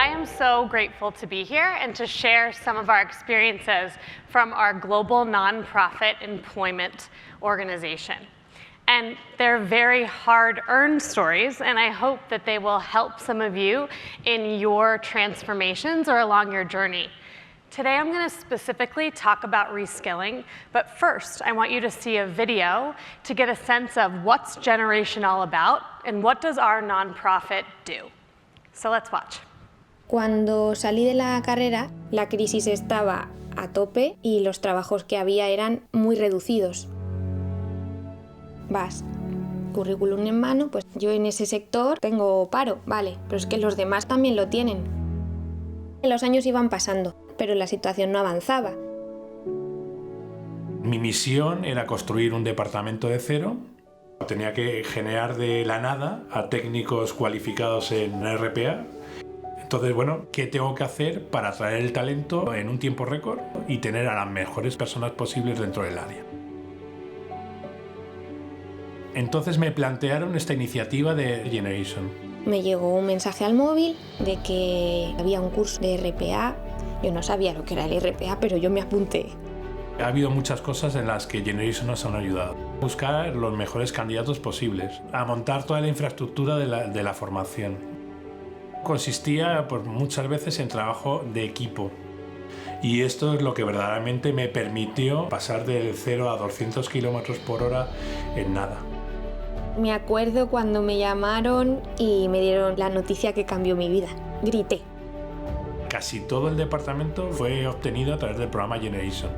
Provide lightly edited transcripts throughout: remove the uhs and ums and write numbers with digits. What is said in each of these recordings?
I am so grateful to be here and to share some of our experiences from our global nonprofit employment organization. And they're very hard-earned stories, and I hope that they will help some of you in your transformations or along your journey. Today I'm going to specifically talk about reskilling, but first I want you to see a video to get a sense of what's Generation all about and what does our nonprofit do. So let's watch. Cuando salí de la carrera, la crisis estaba a tope y los trabajos que había eran muy reducidos. Vas, currículum en mano, pues yo en ese sector tengo paro, vale, pero es que los demás también lo tienen. Los años iban pasando, pero la situación no avanzaba. Mi misión era construir un departamento de cero. Tenía que generar de la nada a técnicos cualificados en RPA. Entonces, bueno, ¿qué tengo que hacer para atraer el talento en un tiempo récord y tener a las mejores personas posibles dentro del área? Entonces me plantearon esta iniciativa de Generation. Me llegó un mensaje al móvil de que había un curso de RPA. Yo no sabía lo que era el RPA, pero yo me apunté. Ha habido muchas cosas en las que Generation nos han ayudado. Buscar los mejores candidatos posibles, a montar toda la infraestructura de la formación. Consistía pues, muchas veces en trabajo de equipo. Y esto es lo que verdaderamente me permitió pasar del 0 a 200 km por hora en nada. Me acuerdo cuando me llamaron y me dieron la noticia que cambió mi vida. Grité. Casi todo el departamento fue obtenido a través del programa Generation.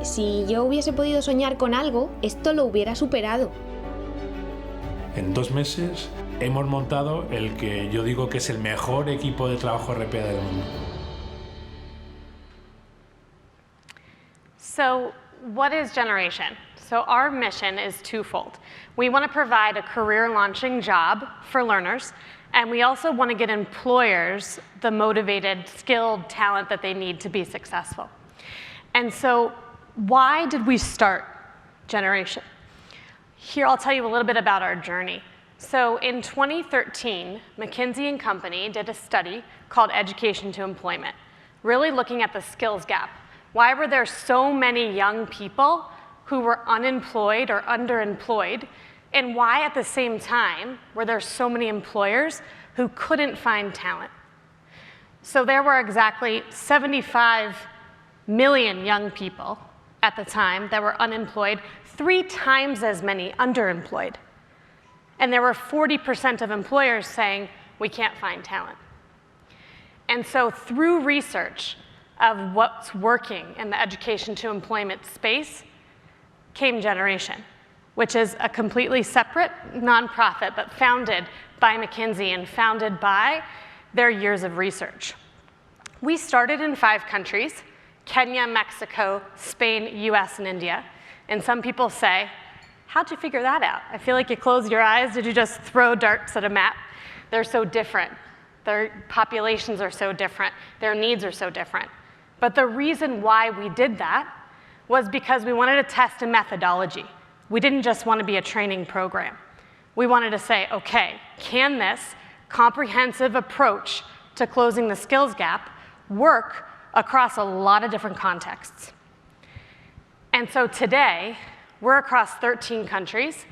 Si yo hubiese podido soñar con algo, esto lo hubiera superado. En 2 meses hemos montado el que yo digo que es el mejor equipo de trabajo RPA del mundo. So, what is Generation? So our mission is twofold. We want to provide a career-launching job for learners, and we also want to get employers the motivated, skilled talent that they need to be successful. And so why did we start Generation? Here, I'll tell you a little bit about our journey. So in 2013, McKinsey & Company did a study called Education to Employment, really looking at the skills gap. Why were there so many young people who were unemployed or underemployed, and why at the same time were there so many employers who couldn't find talent? So there were exactly 75 million young people at the time that were unemployed, 3 times as many underemployed. And there were 40% of employers saying, we can't find talent. And so through research of what's working in the education to employment space came Generation, which is a completely separate nonprofit, but founded by McKinsey and founded by their years of research. We started in 5 countries, Kenya, Mexico, Spain, US, and India. And some people say, how'd you figure that out? I feel like you closed your eyes. Did you just throw darts at a map? They're so different. Their populations are so different. Their needs are so different. But the reason why we did that was because we wanted to test a methodology. We didn't just want to be a training program. We wanted to say, okay, can this comprehensive approach to closing the skills gap work across a lot of different contexts? And so today, we're across 13 countries.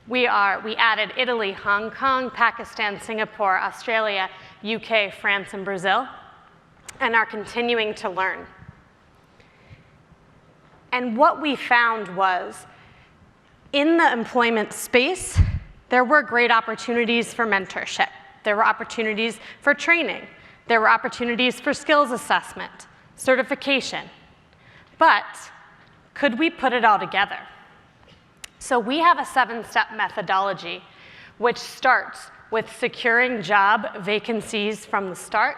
We added Italy, Hong Kong, Pakistan, Singapore, Australia, UK, France, and Brazil, and are continuing to learn. And what we found was, in the employment space, there were great opportunities for mentorship. There were opportunities for training. There were opportunities for skills assessment, certification. But could we put it all together? So we have a 7-step methodology, which starts with securing job vacancies from the start,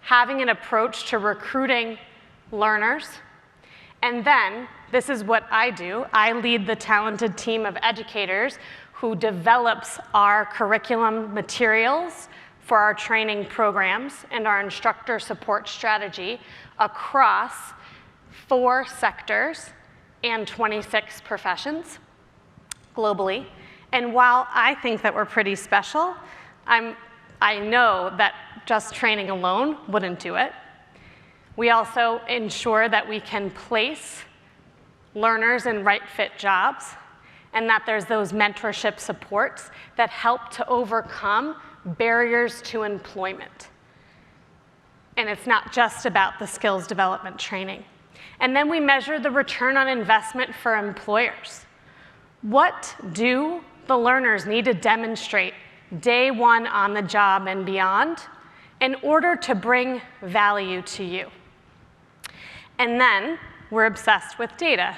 having an approach to recruiting learners, and then, this is what I do. I lead the talented team of educators who develops our curriculum materials for our training programs and our instructor support strategy across 4 sectors and 26 professions globally. And while I think that we're pretty special, I'm I know that just training alone wouldn't do it. We also ensure that we can place learners in right fit jobs, and that there's those mentorship supports that help to overcome barriers to employment. And it's not just about the skills development training. And then we measure the return on investment for employers. What do the learners need to demonstrate day one on the job and beyond in order to bring value to you? And then we're obsessed with data.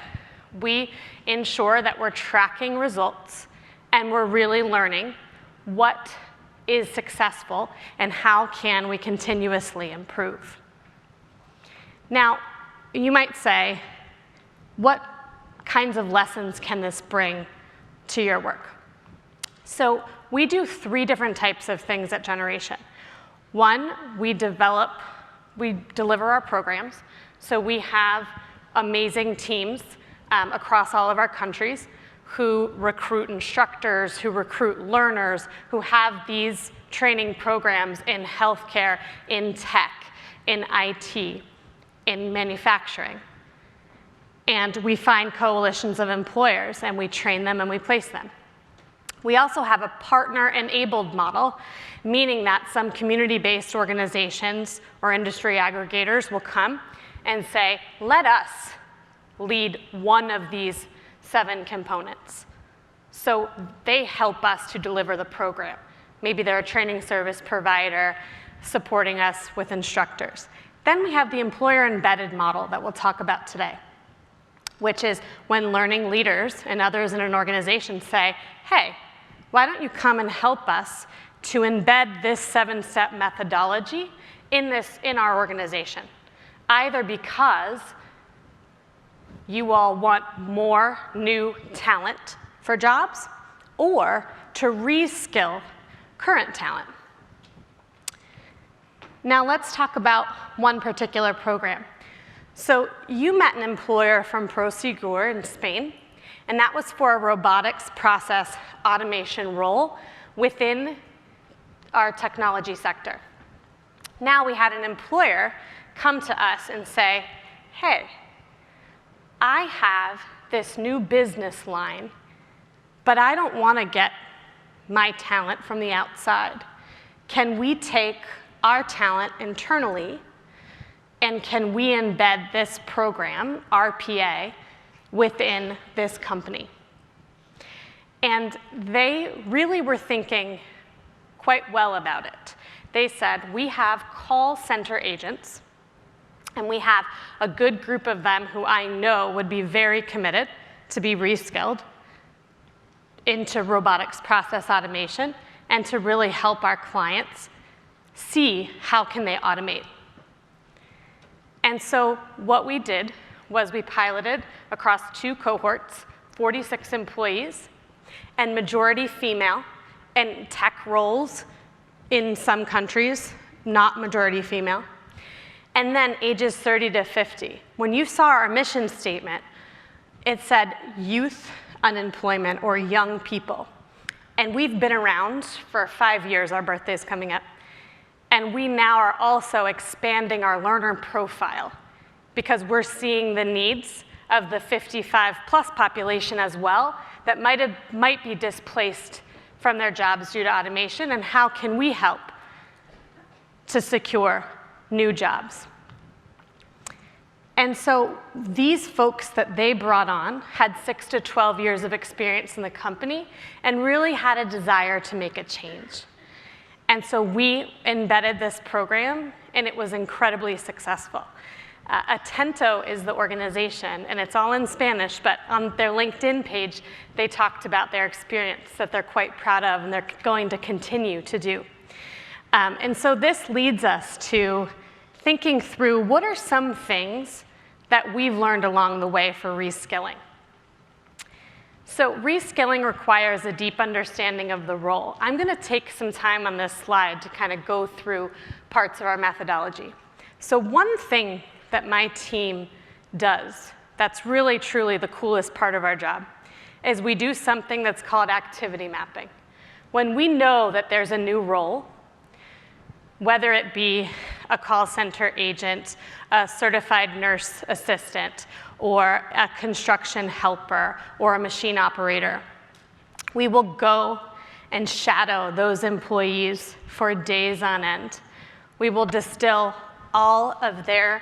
We ensure that we're tracking results and we're really learning what is successful and how can we continuously improve. Now, you might say, what kinds of lessons can this bring to your work? So we do 3 different types of things at Generation. One, we deliver our programs. So we have amazing teams across all of our countries who recruit instructors, who recruit learners, who have these training programs in healthcare, in tech, in IT, in manufacturing. And we find coalitions of employers, and we train them and we place them. We also have a partner-enabled model, meaning that some community-based organizations or industry aggregators will come and say, let us lead one of these 7 components. So they help us to deliver the program. Maybe they're a training service provider supporting us with instructors. Then we have the employer-embedded model that we'll talk about today, which is when learning leaders and others in an organization say, hey, why don't you come and help us to embed this 7-step methodology in our organization? Either because you all want more new talent for jobs, or to reskill current talent. Now let's talk about one particular program. So you met an employer from Prosegur in Spain, and that was for a robotics process automation role within our technology sector. Now we had an employer come to us and say, hey, I have this new business line, but I don't want to get my talent from the outside. Can we take our talent internally, and can we embed this program, RPA, within this company? And they really were thinking quite well about it. They said, we have call center agents, and we have a good group of them who I know would be very committed to be reskilled into robotics process automation and to really help our clients see how can they automate. And so what we did was we piloted across 2 cohorts, 46 employees, and majority female, and tech roles in some countries, not majority female. And then ages 30 to 50. When you saw our mission statement, it said youth unemployment or young people. And we've been around for 5 years, our birthday's coming up. And we now are also expanding our learner profile because we're seeing the needs of the 55+ population as well that might be displaced from their jobs due to automation, and how can we help to secure new jobs. And so these folks that they brought on had 6 to 12 years of experience in the company and really had a desire to make a change. And so we embedded this program, and it was incredibly successful. Atento is the organization, and it's all in Spanish, but on their LinkedIn page, they talked about their experience that they're quite proud of and they're going to continue to do. And so this leads us to thinking through what are some things that we've learned along the way for reskilling. So reskilling requires a deep understanding of the role. I'm going to take some time on this slide to kind of go through parts of our methodology. So one thing that my team does that's really, truly the coolest part of our job is we do something that's called activity mapping. When we know that there's a new role, whether it be a call center agent, a certified nurse assistant, or a construction helper, or a machine operator. We will go and shadow those employees for days on end. We will distill all of their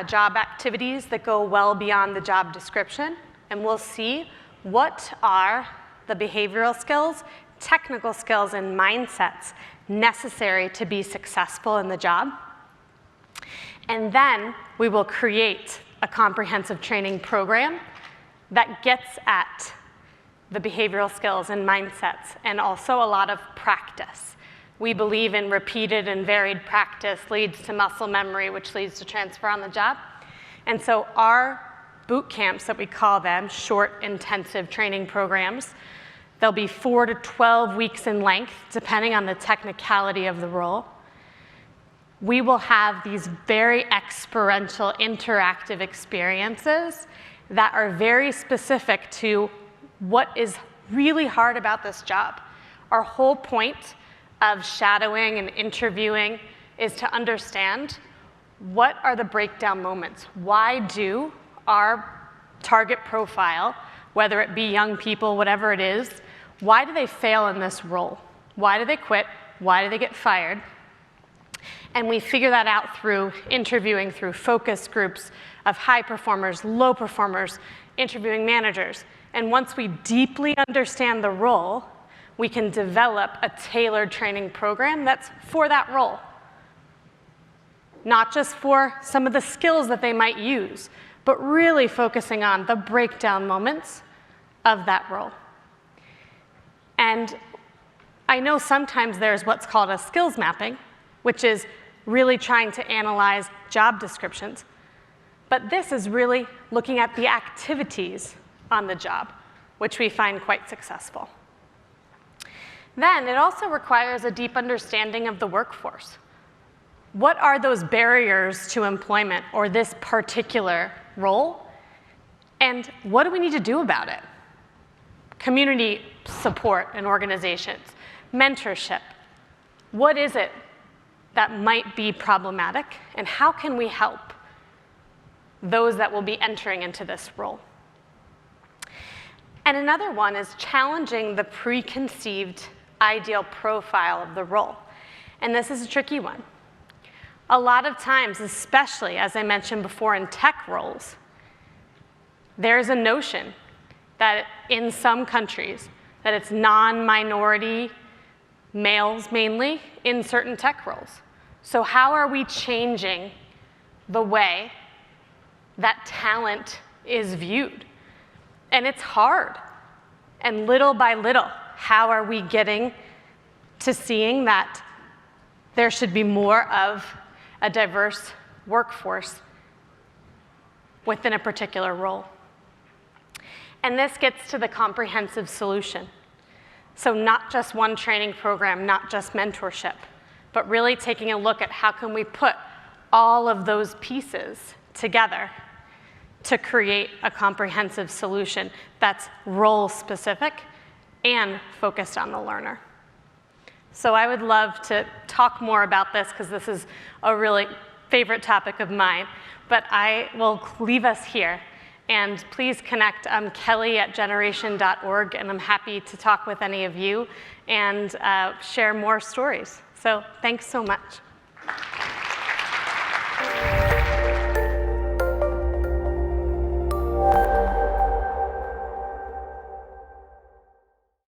job activities that go well beyond the job description, and we'll see what are the behavioral skills, technical skills, and mindsets necessary to be successful in the job. And then we will create a comprehensive training program that gets at the behavioral skills and mindsets, and also a lot of practice. We believe in repeated and varied practice leads to muscle memory, which leads to transfer on the job. And so our boot camps, that we call them, short intensive training programs, they'll be 4 to 12 weeks in length, depending on the technicality of the role. We will have these very experiential, interactive experiences that are very specific to what is really hard about this job. Our whole point of shadowing and interviewing is to understand what are the breakdown moments. Why do our target profile, whether it be young people, whatever it is, why do they fail in this role? Why do they quit? Why do they get fired? And we figure that out through interviewing, through focus groups of high performers, low performers, interviewing managers. And once we deeply understand the role, we can develop a tailored training program that's for that role. Not just for some of the skills that they might use, but really focusing on the breakdown moments of that role. And I know sometimes there's what's called a skills mapping, which is really trying to analyze job descriptions. But this is really looking at the activities on the job, which we find quite successful. Then it also requires a deep understanding of the workforce. What are those barriers to employment or this particular role? And what do we need to do about it? Community support in organizations, mentorship. What is it that might be problematic, and how can we help those that will be entering into this role? And another one is challenging the preconceived ideal profile of the role. And this is a tricky one. A lot of times, especially as I mentioned before in tech roles, there's a notion that in some countries that it's non-minority males mainly in certain tech roles. So how are we changing the way that talent is viewed? And it's hard. And little by little, how are we getting to seeing that there should be more of a diverse workforce within a particular role? And this gets to the comprehensive solution. So not just one training program, not just mentorship, but really taking a look at how can we put all of those pieces together to create a comprehensive solution that's role-specific and focused on the learner. So I would love to talk more about this because this is a really favorite topic of mine, but I will leave us here. And please connect Kelly@generation.org, and I'm happy to talk with any of you and share more stories. So thanks so much.